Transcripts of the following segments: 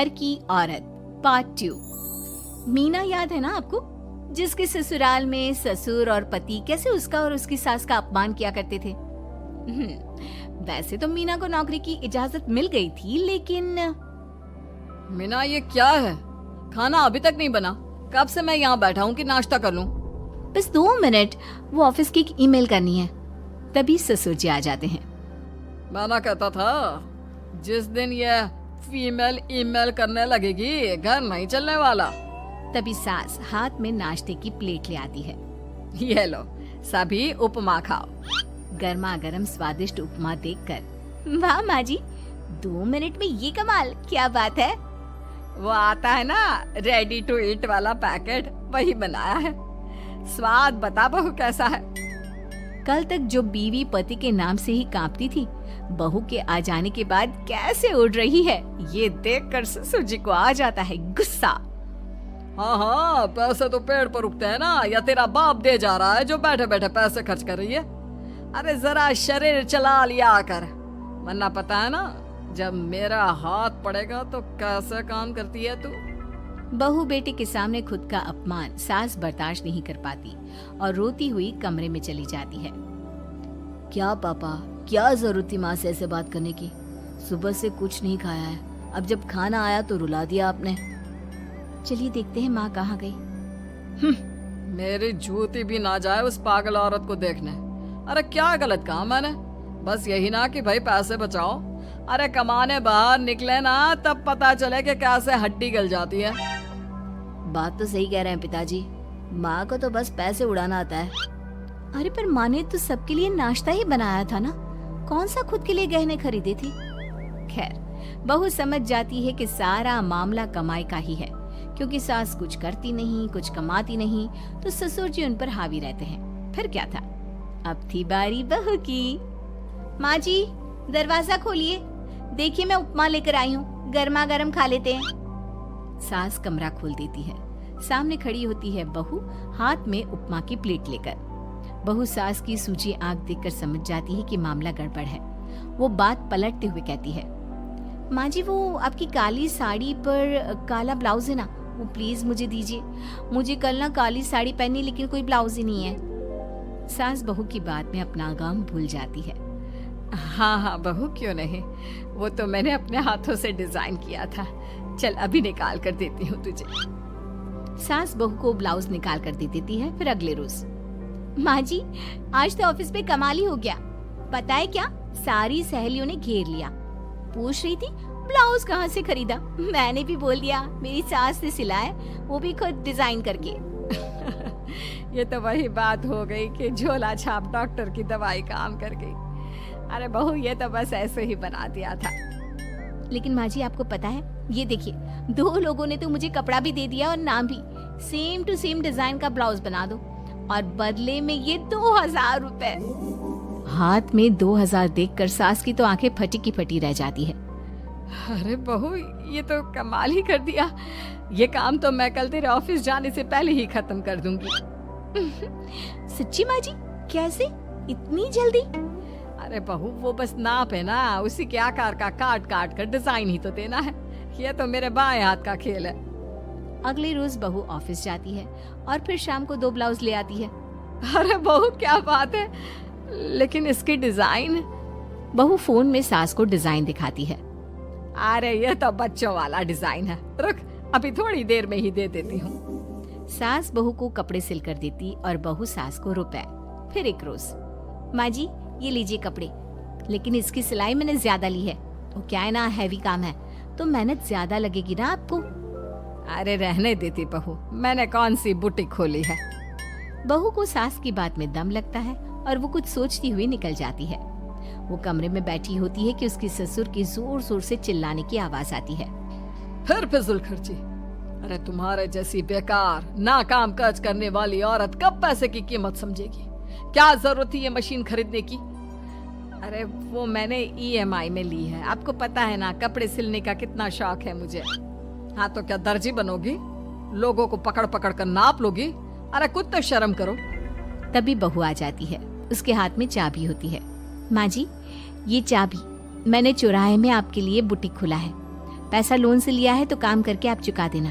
घर की औरत पार्ट 2। मीना याद है ना आपको, जिसके ससुराल में ससुर और पति कैसे उसका और उसकी सास का अपमान किया करते थे। वैसे तो मीना को नौकरी की इजाजत मिल गई थी, लेकिन मीना ये क्या है? खाना अभी तक नहीं बना। कब से मैं यहाँ बैठा हूँ कि नाश्ता कर लूँ। बस 2 मिनट, वो ऑफिस की एक ईमेल करनी है। तभी ससुर जी आ जाते हैं। मैंने कहता था जिस दिन ये फीमेल ईमेल करने लगेगी घर नहीं चलने वाला। तभी सास हाथ में नाश्ते की प्लेट ले आती है। ये लो, सभी उपमा खाओ। गर्मा गर्म स्वादिष्ट उपमा देखकर वाह माँ जी, 2 मिनट में ये कमाल, क्या बात है। वो आता है ना रेडी टू ईट वाला पैकेट, वही बनाया है। स्वाद बता बहू कैसा है। कल तक जो बीवी पति के नाम से ही कांपती थी, बहू के आ जाने के बाद कैसे उड़ रही है, ये देखकर ससुर जी को आ जाता है गुस्सा। हाँ, पैसे तो पेड़ पर उगते हैं ना, या तेरा बाप दे जा रहा है जो बैठे बैठे पैसे खर्च कर रही है। अरे जरा शरीर चला लिया कर, वरना पता है ना जब मेरा हाथ पड़ेगा तो कैसे काम करती है तू। बहू बेटे के सामने खुद का अपमान सास बर्दाश्त नहीं कर पाती और रोती हुई कमरे में चली जाती है। क्या पापा, क्या जरूरत थी माँ से ऐसे बात करने की? सुबह से कुछ नहीं खाया है, अब जब खाना आया तो रुला दिया आपने। चलिए देखते हैं माँ कहाँ गई। मेरी जूती भी ना जाए उस पागल औरत को देखने। अरे क्या गलत कहा मैंने? बस यही ना कि भाई पैसे बचाओ। अरे कमाने बाहर निकले ना तब पता चले कि कैसे हड्डी गल जाती है। बात तो सही कह रहे हैं पिताजी, माँ को तो बस पैसे उड़ाना आता है। अरे पर माँ ने तो सबके लिए नाश्ता ही बनाया था ना, कौन सा खुद के लिए गहने खरीदे थे। खैर, बहू समझ जाती है कि सारा मामला कमाई का ही है, क्योंकि सास कुछ करती नहीं, कुछ कमाती नहीं, तो ससुर जी उन पर हावी रहते हैं। फिर क्या था, अब थी बारी बहू की। माँ जी दरवाजा खोलिए, देखिए मैं उपमा लेकर आई हूँ, गर्मा गर्म खा लेते हैं। सास कमरा खोल देती है। सामने खड़ी होती है बहू, हाथ में उपमा की प्लेट लेकर। बहू सास की सूजी आंख देखकर समझ जाती है कि मामला गड़बड़ है। वो बात पलटते हुए कहती है, माँ जी वो आपकी काली साड़ी पर काला ब्लाउज है ना, वो प्लीज मुझे दीजिए। मुझे कल ना काली साड़ी पहनी, लेकिन कोई ब्लाउज ही नहीं है। सास बहू की बात में अपना गम भूल जाती है। हाँ हाँ बहू, क्यों नहीं, वो तो मैंने अपने हाथों से डिजाइन किया था। चल अभी निकाल कर देती हूँ तुझे। सास बहू को ब्लाउज निकाल कर दे देती है। फिर अगले रोज, माँ जी आज तो ऑफिस पे कमाल ही हो गया। पता है क्या, सारी सहेलियों ने घेर लिया, पूछ रही थी ब्लाउज कहाँ से खरीदा। मैंने भी बोल दिया मेरी सास ने सिलाया, वो भी खुद डिजाइन करके। ये तो वही बात हो गई कि झोला छाप डॉक्टर की दवाई काम कर गई। अरे बहू, ये तो बस ऐसे ही बना दिया था। लेकिन माँ जी आपको पता है, ये देखिए 2 लोगों ने तो मुझे कपड़ा भी दे दिया और नाम भी, सेम टू सेम डिजाइन का ब्लाउज बना दो, और बदले में ये 2000 रुपए। हाथ में 2000 देखकर सास की तो आंखें फटी की फटी रह जाती है। अरे बहू, ये तो कमाल ही कर दिया। ये काम तो मैं कल तेरे ऑफिस जाने से पहले ही खत्म कर दूंगी। सच्ची माँ जी, कैसे इतनी जल्दी? अरे बहू, वो बस नाप है ना, उसी के आकार का काट काट कर डिजाइन ही तो देना है। ये तो मेरे बाएं हाथ का खेल है। अगले रोज बहू ऑफिस जाती है और फिर शाम को 2 ब्लाउज ले आती है। अरे बहू क्या बात है, लेकिन इसकी डिजाइन। बहू फोन में सास को डिजाइन दिखाती है। अरे ये तो बच्चों वाला डिजाइन है, रुक अभी थोड़ी देर में ही दे देती हूँ। सास बहू को कपड़े सिल कर देती और बहू सास को रुपए। फिर एक रोज, माँ जी ये लीजिए कपड़े, लेकिन इसकी सिलाई मैंने ज्यादा ली है। वो क्या है ना, हैवी काम है तो मेहनत ज्यादा लगेगी ना आपको। अरे रहने देती बहू, मैंने कौन सी बुटीक खोली है। बहू को सास की बात में दम लगता है और वो कुछ सोचती हुई निकल जाती है। वो कमरे में बैठी होती है कि उसकी ससुर की जोर जोर से चिल्लाने की आवाज आती है। फिर फिजूल खर्ची। अरे तुम्हारे जैसी बेकार नाकाम काज करने वाली औरत कब पैसे की कीमत समझेगी? क्या जरूरत थी ये मशीन खरीदने की? अरे वो मैंने EMI में ली है, आपको पता है ना कपड़े सिलने का कितना शौक है मुझे। हाँ तो क्या दर्जी बनोगी? लोगों को पकड़ पकड़ कर नाप लोगी? अरे कुछ तो शर्म करो। तभी बहू आ जाती है, उसके हाथ में चाबी होती है। माँ जी ये चाबी, मैंने चौराहे में आपके लिए बुटीक खुला है, पैसा लोन से लिया है तो काम करके आप चुका देना।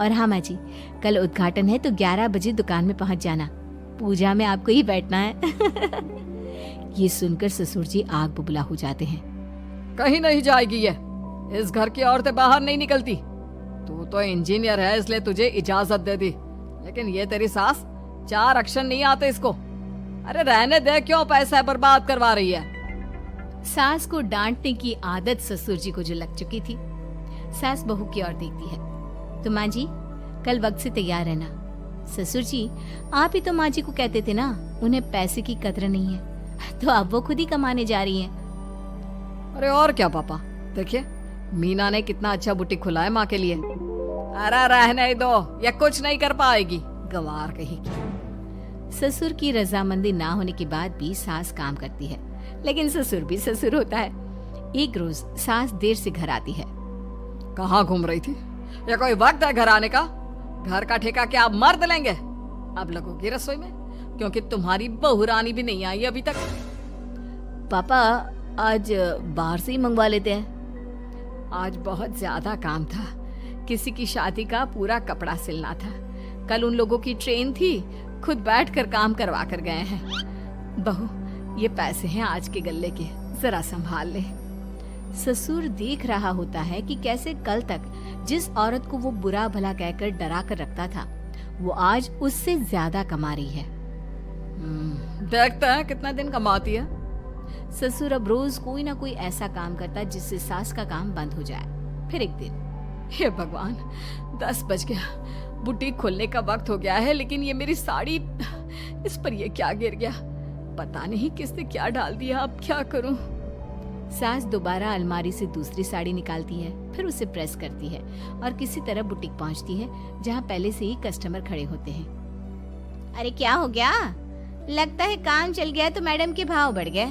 और हाँ माँ जी, कल उद्घाटन है तो 11 बजे दुकान में पहुंच जाना, पूजा में आपको ही बैठना है। ये सुनकर ससुर जी आग बबूला हो जाते हैं। कहीं नहीं जाएगी ये, इस घर की औरतें बाहर नहीं निकलती। तू तो इंजीनियर है इसलिए तुझे इजाजत दे दी, लेकिन ये तेरी सास 4 अक्षर नहीं आते इसको। अरे रहने दे, क्यों पैसा बर्बाद करवा रही है। सास को डांटने की आदत ससुर जी को जो लग चुकी थी। सास बहू की ओर देखती है। तो माँ जी कल वक्त से तैयार रहना। ससुर जी आप ही तो माँ जी को कहते थे ना उन्हें पैसे की कदर नहीं है, तो अब वो खुद ही कमाने जा रही हैं। अरे और क्या पापा, देखिए मीना ने कितना अच्छा बुटीक खुला है माँ के लिए। अरे रहने दो, ये कुछ नहीं कर पाएगी, गंवार कहेगी। ससुर की रजामंदी ना होने के बाद भी सास काम करती है, लेकिन ससुर भी ससुर होता है। एक रोज सास देर से घर आती है। कहाँ घूम रही थी? या कोई वक्त है घर आने का? घर का ठेका क्या आप मर्द लेंगे? अब लगोगी रसोई में, क्योंकि तुम्हारी बहू रानी भी नहीं आई अभी तक। पापा आज बाहर से ही मंगवा लेते हैं। आज बहुत ज्यादा काम था, किसी की शादी का पूरा कपड़ा सिलना था। कल उन लोगों की ट्रेन थी, खुद बैठकर काम करवा कर गए हैं। बहू ये पैसे हैं आज के गल्ले के, जरा संभाल ले। ससुर देख रहा होता है कि कैसे कल तक जिस औरत को वो बुरा भला कहकर डरा कर रखता था, वो आज उससे ज्यादा कमा रही है। देखता है कितना दिन कमाती है। ससुर अब रोज कोई ना कोई ऐसा काम करता जिससे सास का काम बंद हो जाए। फिर एक दिन, हे भगवान 10 बज गया, बुटीक खोलने का वक्त हो गया है, लेकिन ये मेरी साड़ी, इस पर ये क्या गिर गया? पता नहीं किसने क्या डाल दिया, अब क्या करूं? सास दोबारा अलमारी से दूसरी साड़ी निकालती है, फिर उसे प्रेस करती है और किसी तरह बुटीक पहुंचती है जहां पहले से ही कस्टमर खड़े होते हैं। अरे क्या हो गया? लगता है काम चल गया तो मैडम के भाव बढ़ गए।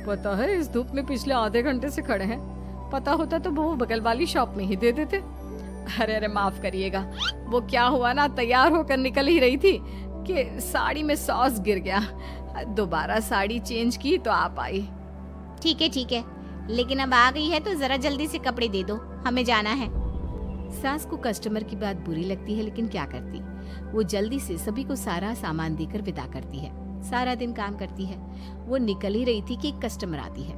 पता है इस धूप में पिछले आधे घंटे से खड़े हैं, पता होता तो वो बगल वाली शॉप में ही दे देते। अरे अरे माफ करिएगा, वो क्या हुआ ना, तैयार होकर निकल ही रही थी कि साड़ी में सॉस गिर गया। दोबारा साड़ी चेंज की तो आप आई। ठीक है, लेकिन अब आ गई है तो जरा जल्दी से कपड़े दे दो, हमें जाना है। सास को कस्टमर की बात बुरी लगती है, लेकिन क्या करती, वो जल्दी से सभी को सारा सामान देकर विदा करती है। सारा दिन काम करती है। वो निकल ही रही थी कि एक कस्टमर आती है।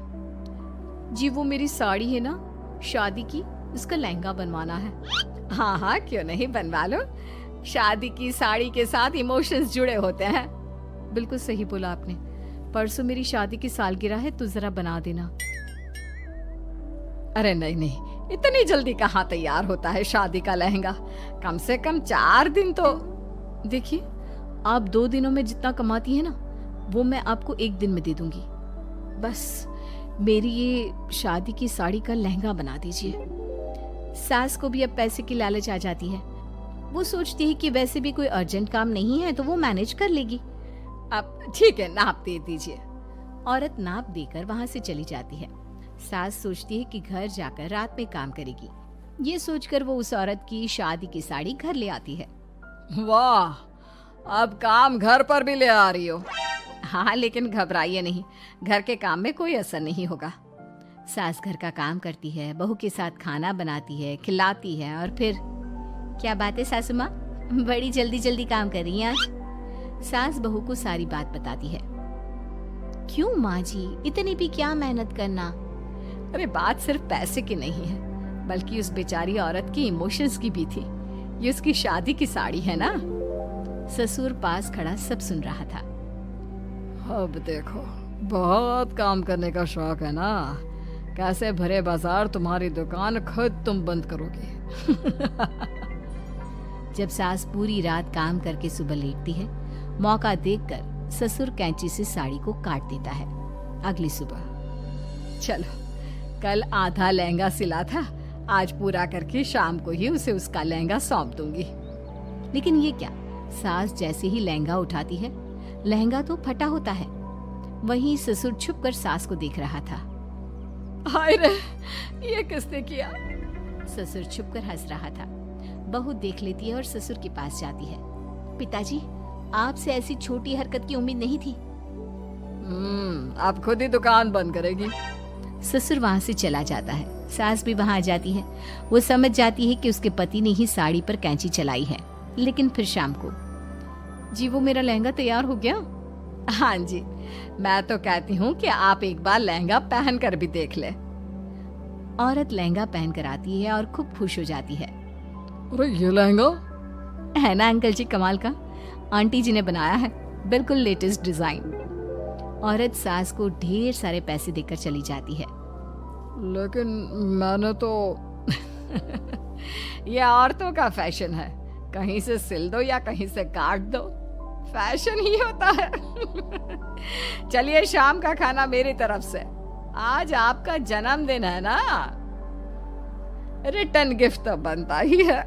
जी वो मेरी साड़ी है ना शादी की, उसका लहंगा बनवाना है। हाँ हाँ क्यों नहीं, बनवा लो। शादी की साड़ी के साथ इमोशंस जुड़े होते हैं। बिल्कुल सही बोला आपने, परसों मेरी शादी की सालगिरह है तो जरा बना देना। अरे नहीं नहीं, इतनी जल्दी कहाँ तैयार होता है शादी का लहंगा, कम से कम 4 दिन तो। देखिए आप 2 दिनों में जितना कमाती है ना, वो मैं आपको 1 दिन में दे दूंगी। बस मेरी ये शादी की साड़ी का लहंगा बना दीजिए। सास को भी अब पैसे की लालच आ जाती है। वो सोचती है कि वैसे भी कोई अर्जेंट काम नहीं है तो वो मैनेज कर लेगी। अब ठीक है, नाप दे दीजिए। औरत नाप देकर वहां से चली जाती है। सास सोचती है कि घर जाकर रात में काम करेगी। ये सोचकर वो उस औरत की शादी की साड़ी घर ले आती है। वाह, अब काम घर पर भी ले आ रही हो। हाँ लेकिन घबराइए नहीं, घर के काम में कोई असर नहीं होगा। सास घर का काम करती है, बहू के साथ खाना बनाती है, खिलाती है और फिर क्या बात है सासू माँ, बड़ी जल्दी जल्दी काम कर रही हैं आज। सास बहू को सारी बात बताती है। क्यों माँ जी, इतनी भी क्या मेहनत करना? अरे बात सिर्फ पैसे की नहीं है, बल्कि उस बेचारी औरत की इमोशंस की भी थी। ये उसकी शादी की साड़ी है ना। ससुर पास खड़ा सब सुन रहा था। अब देखो, बहुत काम करने का शौक है ना, कैसे भरे बाजार तुम्हारी दुकान खुद तुम बंद करोगे। जब सास पूरी रात काम करके सुबह लेटती है, मौका देखकर ससुर कैंची से साड़ी को काट देता है। अगली सुबह, चलो कल आधा लहंगा सिला था, आज पूरा करके शाम को ही उसे उसका लहंगा सौंप दूंगी। लेकिन ये क्या, सास जैसे ही लहंगा उठाती है, लहंगा तो फटा होता है। वहीं ससुर छुपकर सास को देख रहा था। हाय रे, ये किसने किया? ससुर छुपकर हंस रहा था। बहू देख लेती है और ससुर के पास जाती है। पिताजी, आपसे ऐसी छोटी हरकत की उम्मीद नहीं थी। आप खुद ही दुकान बंद करेगी। ससुर वहां से चला जाता है। सास भी वहां आ जाती है। वो समझ जाती है कि उसके पति ने ही साड़ी पर कैंची चलाई है। लेकिन फिर शाम को, जी वो मेरा लहंगा तैयार हो गया? हाँ जी, मैं तो कहती हूँ कि आप एक बार लहंगा पहन कर भी देख ले। औरत लहंगा पहन कर आती है और खूब खुश हो जाती है। अरे ये लहंगा है ना अंकल जी कमाल का, आंटी जी ने बनाया है, बिल्कुल लेटेस्ट डिजाइन। औरत सास को ढेर सारे पैसे देकर चली जाती है। लेकिन मैंने तो ये औरतों का फैशन है, कहीं से सिल दो या कहीं से काट दो, फैशन ही होता है। चलिए शाम का खाना मेरी तरफ से, आज आपका जन्मदिन है ना, रिटर्न गिफ्ट तो बनता ही है।